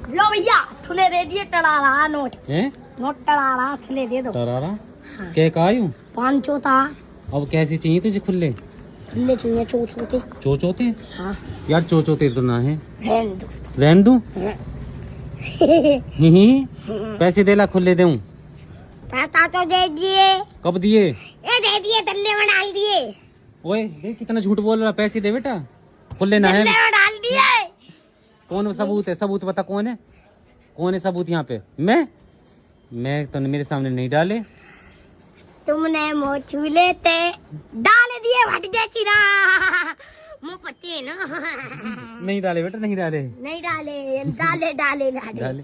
लो भैया थुले दे दिए टड़ारा नोट हैं? नोट टड़ारा थुले दे दो तरारा हाँ। क्या का आयु? 500 था अब कैसी चाहिए तुझे खुले? खुले चाहिए छोटे चोचोते? हाँ यार चोचोते तो ना है। रहने दो रहन दूं? ही पैसे देला खुले दूं? पैसा तो दे दिए कब दिए? ये दे दिए दल्ले में डाल दिए ओए देख कितना झूठ बोल रहा। पैसे दे बेटा, खुले ना है। दल्ले में डाल दिए कौन सबूत है? सबूत बता कौन है? कौन है सबूत यहाँ पे? मैं तो मेरे सामने नहीं डाले। तुमने मुँह छूले थे डाल दिए भट जैसी ना मुँह पति है ना नहीं डाले बेटा, नहीं डाले। नहीं डाले डाले डाले डाले डाले।